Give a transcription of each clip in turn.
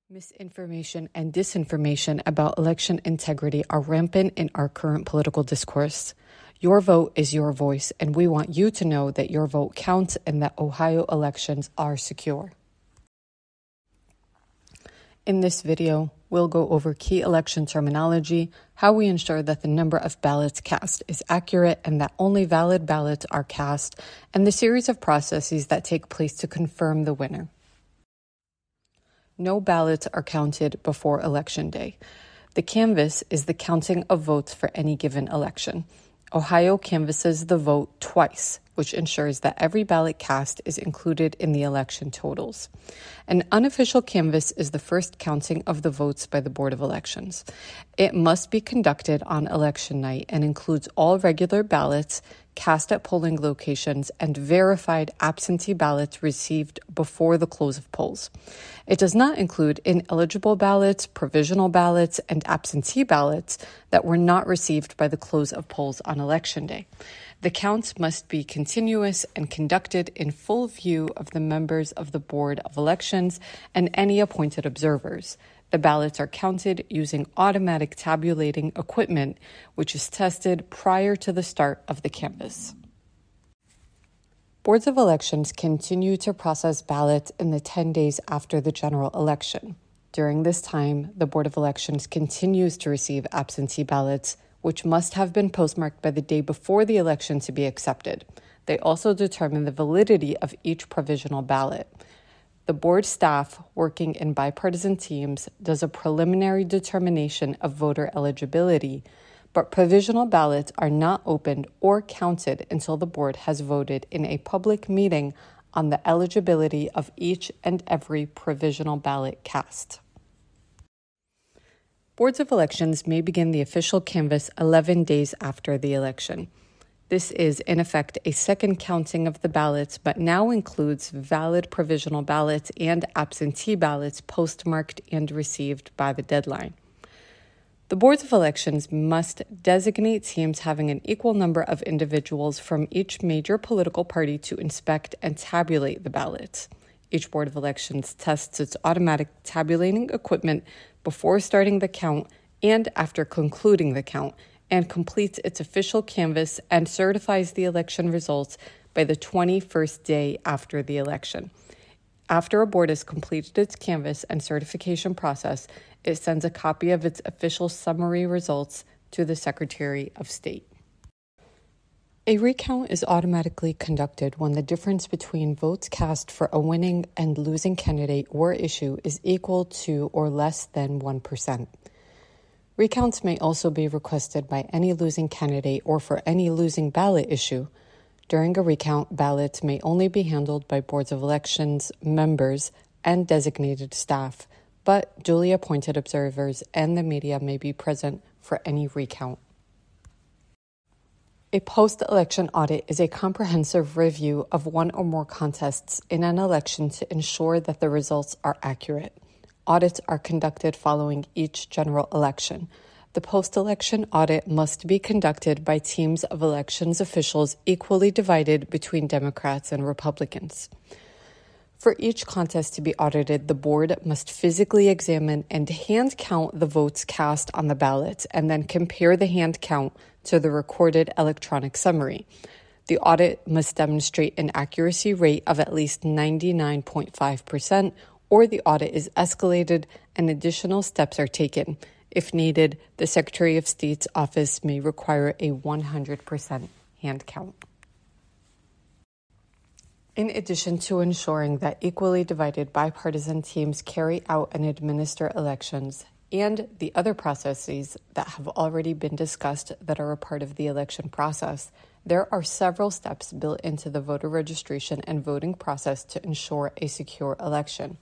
Misinformation and disinformation about election integrity are rampant in our current political discourse. Your vote is your voice, and we want you to know that your vote counts and that Ohio elections are secure. In this video, we'll go over key election terminology, how we ensure that the number of ballots cast is accurate and that only valid ballots are cast, and the series of processes that take place to confirm the winner. No ballots are counted before Election Day. The canvass is the counting of votes for any given election. Ohio canvasses the vote twice, which ensures that every ballot cast is included in the election totals. An unofficial canvass is the first counting of the votes by the Board of Elections. It must be conducted on election night and includes all regular ballots cast at polling locations and verified absentee ballots received before the close of polls. It does not include ineligible ballots, provisional ballots, and absentee ballots that were not received by the close of polls on Election Day. The counts must be continuous and conducted in full view of the members of the Board of Elections and any appointed observers. The ballots are counted using automatic tabulating equipment, which is tested prior to the start of the canvass. Boards of elections continue to process ballots in the 10 days after the general election. During this time, the Board of Elections continues to receive absentee ballots, which must have been postmarked by the day before the election to be accepted. They also determine the validity of each provisional ballot. The board staff, working in bipartisan teams, does a preliminary determination of voter eligibility, but provisional ballots are not opened or counted until the board has voted in a public meeting on the eligibility of each and every provisional ballot cast. Boards of elections may begin the official canvass 11 days after the election. This is, in effect, a second counting of the ballots, but now includes valid provisional ballots and absentee ballots postmarked and received by the deadline. The boards of elections must designate teams having an equal number of individuals from each major political party to inspect and tabulate the ballots. Each board of elections tests its automatic tabulating equipment before starting the count and after concluding the count, and completes its official canvass and certifies the election results by the 21st day after the election. After a board has completed its canvass and certification process, it sends a copy of its official summary results to the Secretary of State. A recount is automatically conducted when the difference between votes cast for a winning and losing candidate or issue is equal to or less than 1%. Recounts may also be requested by any losing candidate or for any losing ballot issue. During a recount, ballots may only be handled by boards of elections, members, and designated staff, but duly appointed observers and the media may be present for any recount. A post-election audit is a comprehensive review of one or more contests in an election to ensure that the results are accurate. Audits are conducted following each general election. The post-election audit must be conducted by teams of elections officials equally divided between Democrats and Republicans. For each contest to be audited, the board must physically examine and hand count the votes cast on the ballots and then compare the hand count to the recorded electronic summary. The audit must demonstrate an accuracy rate of at least 99.5%, or the audit is escalated and additional steps are taken. If needed, the Secretary of State's office may require a 100% hand count. In addition to ensuring that equally divided bipartisan teams carry out and administer elections and the other processes that have already been discussed that are a part of the election process, there are several steps built into the voter registration and voting process to ensure a secure election.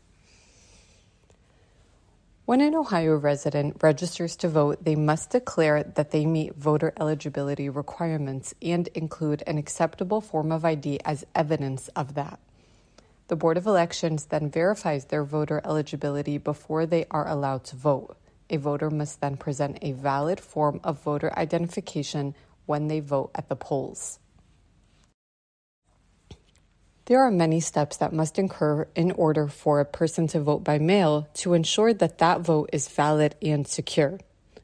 When an Ohio resident registers to vote, they must declare that they meet voter eligibility requirements and include an acceptable form of ID as evidence of that. The Board of Elections then verifies their voter eligibility before they are allowed to vote. A voter must then present a valid form of voter identification when they vote at the polls. There are many steps that must occur in order for a person to vote by mail to ensure that that vote is valid and secure.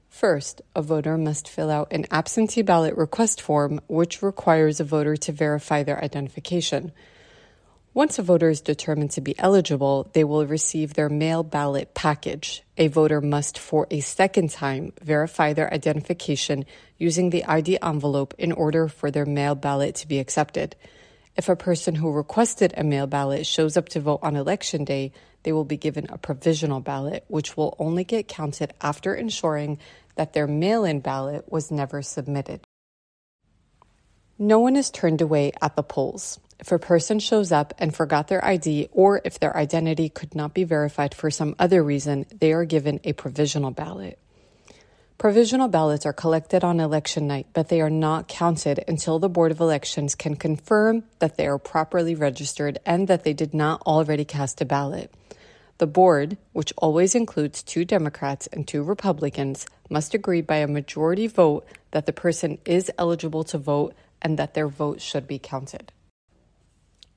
First, a voter must fill out an absentee ballot request form, which requires a voter to verify their identification. Once a voter is determined to be eligible, they will receive their mail ballot package. A voter must, for a second time, verify their identification using the ID envelope in order for their mail ballot to be accepted. If a person who requested a mail ballot shows up to vote on election day, they will be given a provisional ballot, which will only get counted after ensuring that their mail-in ballot was never submitted. No one is turned away at the polls. If a person shows up and forgot their ID, or if their identity could not be verified for some other reason, they are given a provisional ballot. Provisional ballots are collected on election night, but they are not counted until the Board of Elections can confirm that they are properly registered and that they did not already cast a ballot. The board, which always includes 2 Democrats and 2 Republicans, must agree by a majority vote that the person is eligible to vote and that their vote should be counted.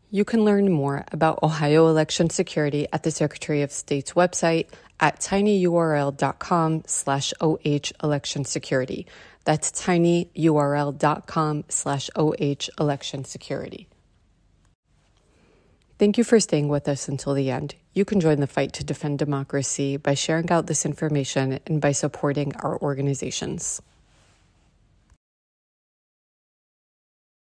You can learn more about Ohio election security at the Secretary of State's website at tinyurl.com/OH election security. That's tinyurl.com/OH election security. Thank you for staying with us until the end. You can join the fight to defend democracy by sharing out this information and by supporting our organizations.